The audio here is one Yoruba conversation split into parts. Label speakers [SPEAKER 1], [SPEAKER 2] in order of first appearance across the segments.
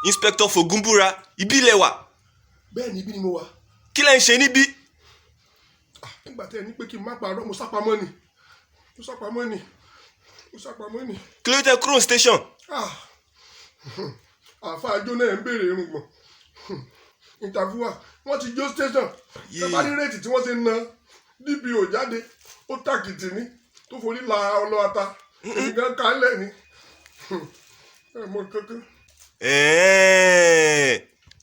[SPEAKER 1] Inspector Fògúnbúra, ibi lẹ wà.
[SPEAKER 2] Bẹ́ẹ̀ ni ibi ni mo wà.
[SPEAKER 1] Kí lẹ ń ṣe níbí?
[SPEAKER 2] Nígbà tí ẹ ní pé kí n má parọ́ mo sápamọ́ ni.
[SPEAKER 1] Kí ló tẹ kúrò station?
[SPEAKER 2] Àáfàá Jóná ẹ̀ ń béèrè irùngbọ̀n. Interviewer wọ́n ti jó station. Ṣé bá ní réètì tí wọ́n ti na DPO jáde ó tàkìtì ní tó forí la ọlọ́ata. Èmi gan kálẹ̀ ni. Ẹ mọ kankan.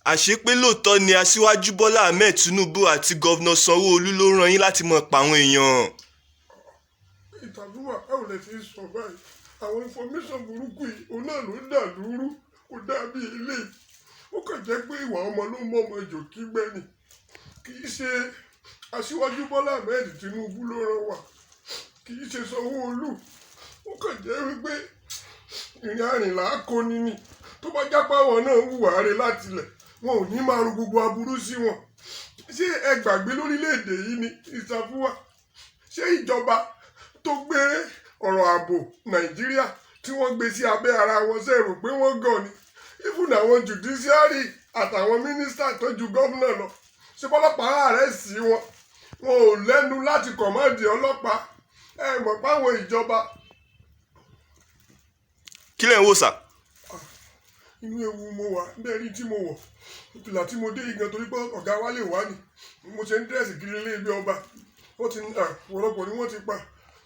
[SPEAKER 1] Àṣepé lóòótọ́ ni Aṣíwájú Bọ́lá Ahmed Tinubu àti Gọ́vnà Sanwó-Olú ló rán yín láti mọ̀ pa àwọn èèyàn.
[SPEAKER 2] Interviewer ẹ ò lè fi sọ báyìí. Àwọn information burúkú yìí òun náà ló dà lúrú kò dàbí ilé. Ó kàn jẹ́ pé ìwà ọmọ ló mọ ọmọ ìjò kí gbẹ́ni. Kì í ṣe Aṣíwájú Bọ́lá Ahmed Tinubu ló rán wa. Kì í ṣe Sanwó-Olú. Ó kàn jẹ́ wípé ìrìn àrìnlá kò ní ní. Tó bá jápá wọn náà hùwà rẹ̀ láti ilẹ̀ wọn ò ní máa ro gbogbo aburú sí wọn. Ṣé ẹ gbàgbé lórílẹ̀‐èdè yìí ni Ìsàfúwà? Ṣé ìjọba tó gbé ọ̀rọ̀ ààbò Nàìjíríà tí wọ́n gbé sí abẹ́ ara wọn ṣe rò pé wọ́n gàn ni? Even àwọn judiciary àtàwọn mínísítà tó ju gómìnà lọ ṣe bọ́lọ́pàá ààrẹ sí wọn ò lẹ́nu láti kọ̀mọ́ọ̀dì ọlọ́pàá. Ẹ mọ̀ páwọn ìjọba.
[SPEAKER 1] Kí lẹ̀ ń wò sà?
[SPEAKER 2] Inú ewu mo wà bẹ́ẹ̀ rí tí mo wọ̀ ìpìlà tí mo dé igan torí pé ọ̀gá wa lè wá ní mo ṣe ń dírẹ́sì kiri ilé ibi ọba wọ́n ti wọ̀rọ̀pọ̀ ni wọ́n ti pa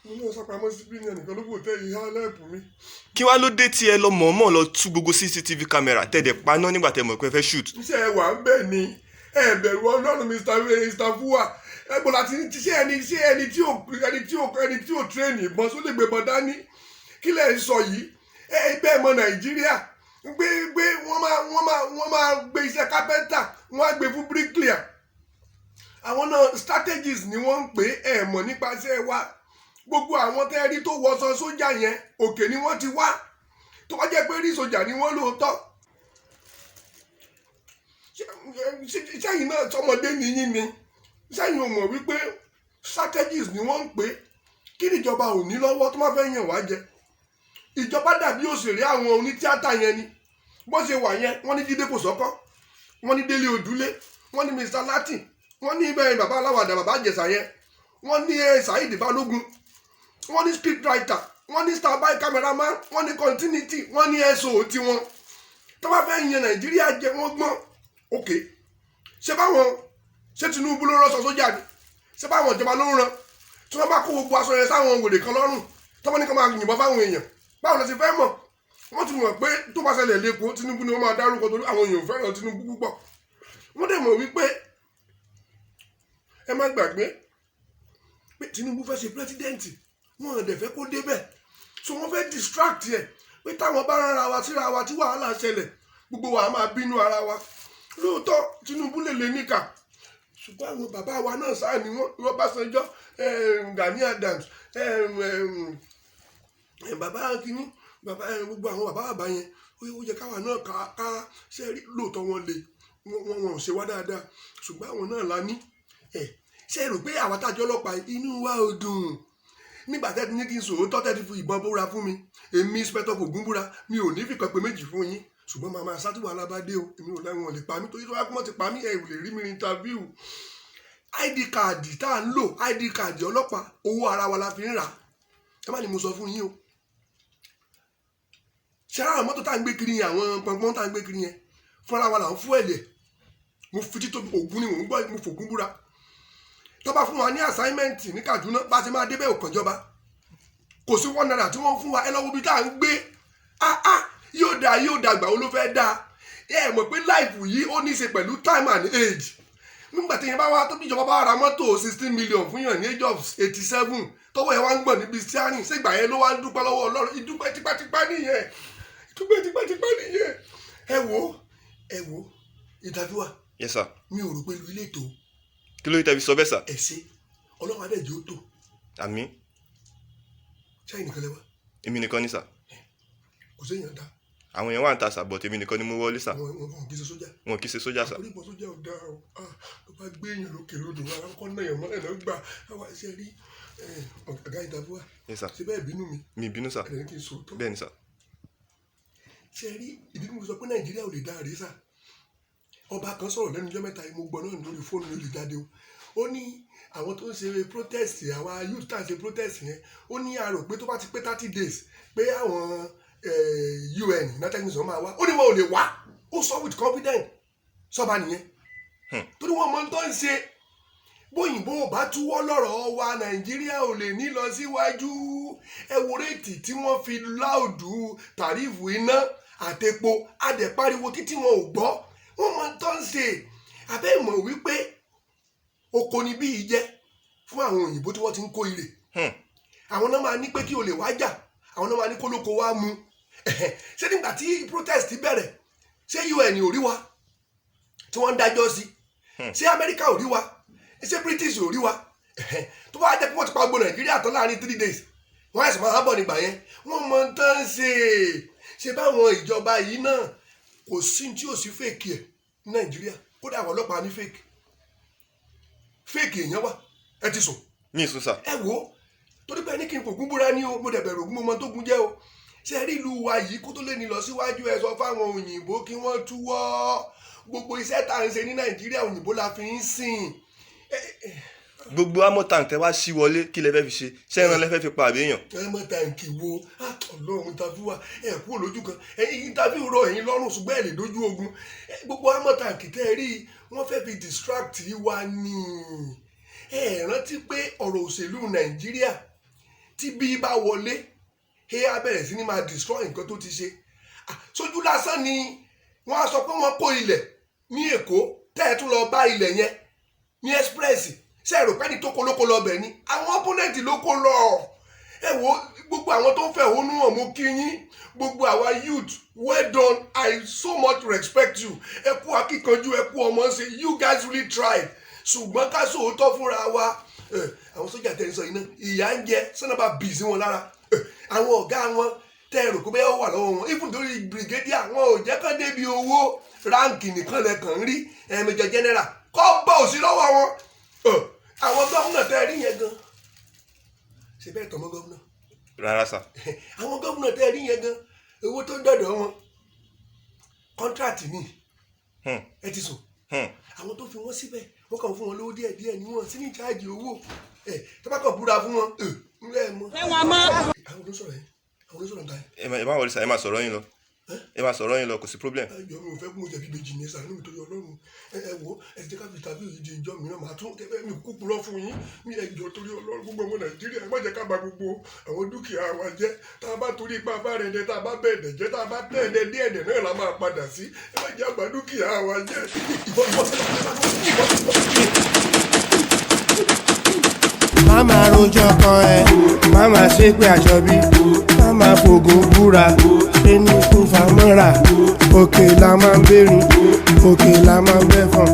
[SPEAKER 2] mo náà sápamọ́ sí bí ní ẹnìkan ló kò tẹ́ ìhá lẹ́ẹ̀pù mi.
[SPEAKER 1] Kí wá ló dé tí ẹ lọ mọ̀ọ́mọ̀ lọ tú gbogbo CCTV camera tẹ̀dẹ̀ paná nígbà tẹ̀ mọ̀ pé ẹ fẹ́ shoot?
[SPEAKER 2] Iṣẹ́ ẹ wà ń bẹ̀ ni ẹ bẹ̀rù Ọlọ́run Mr. Fuwa ẹ gbọ́dọ̀ àti ṣé ẹni tí ò tírẹ́nì ìbọn sólè gbébọn dání kí lẹ̀ ń sọ yìí ẹ bẹ́ẹ̀ mọ Nàìjíríà gbé wọ́n máa gbé iṣẹ́ kápẹ́ntà wọ́n á gbé fún bricklayer. Àwọn náà strategies ni wọ́n ń pè é mọ̀ nípasẹ̀ wa. Gbogbo àwọn tẹ́ rí tó wọṣọ sójà yẹn òkè ni wọ́n ti wá. Tó wá jẹ́ pé rí sójà ni wọ́n lóòótọ́. Sẹ́yìn náà sọmọdé nìyí ni. Sẹ́yìn ò mọ̀ wípé strategies ni wọ́n ń pè é. Kí ni ìjọba ò ní lọ́wọ́ tó máa fẹ́ yàn wá jẹ? Ìjọba dàbí òṣèré àwọn onítíátà yẹn ni. Bó ṣe wà yẹn wọ́n ní Jídé Kòsọ́kọ́ wọ́n ní Délé Odúlé wọ́n ní Mr. Latin wọ́n ní ibẹ̀ bàbá aláwàdà bàbá àjẹsà yẹn wọ́n ní Saheed Balógun wọ́n ní scriptwriter wọ́n ní standby cameraman wọ́n ní continuity wọ́n ní SO tiwọn. tó bá fẹ́ yan Nàìjíríà jẹ wọ́n gbọ́n ok ṣé Tinubu ló rán sójà ni ṣé báwọn ìjọba ló ń ran tí wọ́n bá kó gbogbo aṣọ yẹn sáwọn wèrè kan lọ́rùn tí wọ́n ní kó máa yìnbọn fáwọn èèyàn báwo ló ti fẹ́ mọ̀? Wọ́n ti mọ̀ pé tó bá ṣẹlẹ̀ lẹ́kọ̀ọ́ Tinubu ni wọ́n máa dárúkọ torí àwọn èèyàn fẹ́ràn Tinubu púpọ̀. Wọ́n dẹ̀ mọ̀ wípé ẹ má gbàgbé pé Tinubu fẹ́ ṣe pírẹ́sídẹ́ǹtì wọn ò dẹ̀ fẹ́ kó débẹ̀ so wọ́n fẹ́ distract ẹ̀ pé táwọn bá rárá wa síra wa tí wàhálà ṣẹlẹ̀ gbogbo wa máa bínú ara wa. Lóòótọ́ Tinubu lè lè níkà ṣùgbọ́n àwọn bàbá wa náà sáà ni wọ́n Ọbásanjọ́ Gani Adams bàbá kínní gbogbo àwọn bàbá yẹn ó yẹ káwa náà ká ṣe rí lóòótọ́ wọn ò ṣe wá dáadáa ṣùgbọ́n àwọn náà la ní ṣe rò pé àwọn tájọ́ ọlọ́pàá inú wa ò dùn nígbà tẹ́tí ní kí n sòótọ́ tẹ́tí fi ìbọn bóra fún mi èmi Inspector Fògúnbúra mi ò ní fìkan pé méjì fún yín ṣùgbọ́n màmá sátúwà alábàdé o èmi ò lẹ́wọ̀n lè pa mí torí tó wá kúmọ̀ ti pa mí ẹ̀ ò lè rí mi ní interview. ID card tá à ń lò ID card ọlọ́pàá owó ara wa la fi ń rà ẹ má ní mo sọ fún yín o. Ṣé ara mọ́tò tá à ń gbé kiri yẹn àwọn pọnpọ́n tá à ń gbé kiri yẹn fúnra wa là ń fún ẹ̀lẹ̀ mo fi títò Ògún ni mò ń gbọ́ mo Fògúnbúra tó bá fún wa ní assignment ní Kaduna bá ṣe máa débẹ̀ òkànjọba kò sí $1 tí wọ́n fún wa ẹ lọ́wọ́ bí tá à ń gbé yóò dàgbà ó ló fẹ́ dáa ẹ mọ̀ pé life yìí ó ní í ṣe pẹ̀lú time and age nígbà tí yẹn bá wá tó bí ìjọba bá ra mọ́tò 16 million fún yàn ní age of 87 tọwọ́ ẹ wá ń gbọ̀n níbi steering ṣégbà yẹn ló wá ń dúpẹ́ lọ́wọ́ Ọlọ́run ìdúpẹ́ tipátipá nìyẹn ẹ wo Ìdàdúà.
[SPEAKER 1] Yes sir.
[SPEAKER 2] Mi ò rò pé lu ilé ètò.
[SPEAKER 1] Kí ló tẹ̀bi sọ bẹ́ẹ̀ sà?
[SPEAKER 2] Ẹ ṣe Ọlọ́run adẹ́jọ́ ó tò.
[SPEAKER 1] Àmín.
[SPEAKER 2] Ṣé ẹnìkan lẹ wá?
[SPEAKER 1] Èmi nìkan ni sà.
[SPEAKER 2] Kò séèyàn dá.
[SPEAKER 1] Àwọn èèyàn wà ń ta sà but èmi nìkan ni mo wọlé sà.
[SPEAKER 2] Wọn kì í ṣe sójà.
[SPEAKER 1] Wọn kì í ṣe sójà sà.
[SPEAKER 2] Àpòlípọ̀ sójà ò dáa o. Ló bá gbé èèyàn lókè lódò wọn kọ́ náà yàn mọ́ ẹ̀ lọ́ gbà káwá ṣe rí ọ̀gá Ìdàdúà.
[SPEAKER 1] Yes sir.
[SPEAKER 2] Ṣé bẹ́ẹ̀ bínú mi?
[SPEAKER 1] Mi bínú sà.
[SPEAKER 2] Ẹ̀rẹ̀ kì í sòótọ́.
[SPEAKER 1] Bẹ́ẹ̀ ni sà.
[SPEAKER 2] ṣe rí ìdí tí mo sọ pé nàìjíríà ò lè dá àrísà ọba kan sọ̀rọ̀ lẹ́nu ọjọ́ mẹ́ta mo gbọ́ náà lórí fóònù lórí jáde o ó ní àwọn tó ń ṣe protest àwa youth tá à ń ṣe protest yẹn ó ní a rò pé tó bá ti pé 30 days pé àwọn UN United Nations máa wá ó ní wọn ò lè wá ó sọ with confidence sọba nìyẹn torí wọn mọ tó ń ṣe bóyìnbó ò bá túwọ́ lọ́rọ̀ wa nàìjíríà ò lè ní lọ síwájú ẹ wo réètì tí wọ́n fi láòdù tàrífù iná àtepo adẹ̀pariwo títí wọn ò gbọ́ wọ́n mọ tó ń ṣe abẹ́ ìmọ̀ wípé oko ni bí ìjẹ́ fún àwọn òyìnbó tí wọ́n ti ń kó ire àwọn náà máa ní pé kí o lè wá jà àwọn náà máa ní kó lóko wá mu ṣé nígbà tí protest bẹ̀rẹ̀ ṣé UN ò rí wa tí wọ́n ń dájọ́ sí ṣé Amẹ́ríkà ò rí wa ṣé British ò rí wa tó bá jẹ́ pé wọ́n ti pa gbogbo Nàìjíríà tán láàrin 3 days wọ́n ẹ̀sìn máa bọ̀ nígbà yẹn wọ́n mọ tán ṣe báwọn ìjọba yìí náà kò sí tí ò sí fèkì ẹ̀ ní Nàìjíríà kódà àwọn ọlọ́pàá ní fèkì èèyàn wà ẹ ti sùn.
[SPEAKER 1] ní ìsún sà.
[SPEAKER 2] ẹ wo torí pé ní kí n kò gún búra ní o mo dẹ̀ bẹ̀rù ògún mo mọ tó gún jẹ́ o ṣe rí ìlú wa yìí kó tó lè ní lọ síwájú ẹ sọ fáwọn òyìnbó kí wọ́n túwọ́ gbogbo iṣẹ́ tá à ń ṣe ní Nàìjíríà òyìnbó la fi ń sìn.
[SPEAKER 1] gbogbo amọ̀tàn tẹ wá sí wọlé kí lẹ fẹ́ fi ṣe ṣé ẹran lẹ fẹ́ fi pa àbíyàn.
[SPEAKER 2] amọ̀tàǹkì wo Ọlọ́run tàbí wa ẹ kú olójú kan ẹ̀yin tàbí rọ ẹ̀yin lọ́rùn ṣùgbọ́n ẹ lè dojú ogun gbogbo amọ̀tàǹkì tẹ́ ẹ rí wọ́n fẹ́ fi distract wa ní ẹ rántí pé ọ̀rọ̀ òṣèlú Nàìjíríà tí bí bá wọlé ẹ á bẹ̀rẹ̀ sí ní máa destroy nǹkan tó ti ṣe sójú lásán ni wọ́n á sọ pé wọ́n kó ilẹ̀ ní Èkó tẹ́ ẹ tún lọ bá ilẹ̀ yẹn ní express ṣe èrò pẹ́ni tó kolóko lọ bẹ̀ ni àwọn opponent ló kó lọ ẹ wo gbogbo àwọn tó ń fẹ̀hónú hàn mú kí yín gbogbo àwa youth well done I so much respect you ẹ kú akíkanjú ẹ kú ọmọ ṣe you guys really tried ṣùgbọ́n ká sòótọ́ fúnra wa àwọn sójà tẹ̀ ń sọ iná ìyà ń jẹ sọ́nàbà bì sí wọn lára àwọn ọ̀gá wọn tẹ́ ẹ rò pé bẹ́ẹ̀ wà lọ́wọ́ wọn even torí brigadier wọn ò jẹ́ kán débi owó ráǹkì nìkan lẹ́kàn ń rí major general kọ́ bọ́ òsì lọ́wọ́ wọn àwọn gómìnà tẹ́ ẹ rí yẹn gan ṣe bẹ́ẹ̀ tọmọ gómìnà.
[SPEAKER 1] rárá sà.
[SPEAKER 2] àwọn gómìnà tẹ́ ẹ rí yẹn gan owó tó ń dọ̀dọ̀ wọn contract ni ẹ ti sùn àwọn tó fi wọ́n síbẹ̀ wọ́n kàn fún wọn lówó díẹ̀ ní wọn sí ní ìjáàjì owó tó bá kàn búra fún wọn ńlẹ̀ mọ́. àwọn olóṣòro yẹn àwọn olóṣòro nǹkan yẹn.
[SPEAKER 1] ẹ má wọlé sà ẹ má sọ̀rọ̀ yín lọ ẹ má sọ̀rọ̀ yín lọ kò sí problem.
[SPEAKER 2] ẹjọ mi ò fẹ́ kún mo jẹ̀bi ìbejì ní sàánú nítorí Ọlọ́run ẹ wo ẹ ti ká fi tàbí ìdí ìjọ mìíràn màá tún kẹfẹ́ mi kú purọ́ fún yín mi ẹjọ torí Ọlọ́run gbogbo ọmọ Nàìjíríà ẹ má jẹ́ ká bà gbogbo àwọn dúkìá wa jẹ́ tá a bá torí ipá bá rẹ̀ dẹ́ tá a bá bẹ̀ẹ̀dẹ̀ jẹ́ tá a bá tẹ̀ẹ̀dẹ̀ díẹ̀dẹ̀ náà la máa padà sí ẹ má jẹ́ àgbà dúkìá wa jẹ́
[SPEAKER 3] Mama rojọ́ kan ẹ mama ṣe pé aṣọ bí mama fògùn búra ṣe ní kú famọ́ra òkè la máa ń bẹ̀rù òkè la máa ń bẹ̀fọ̀n.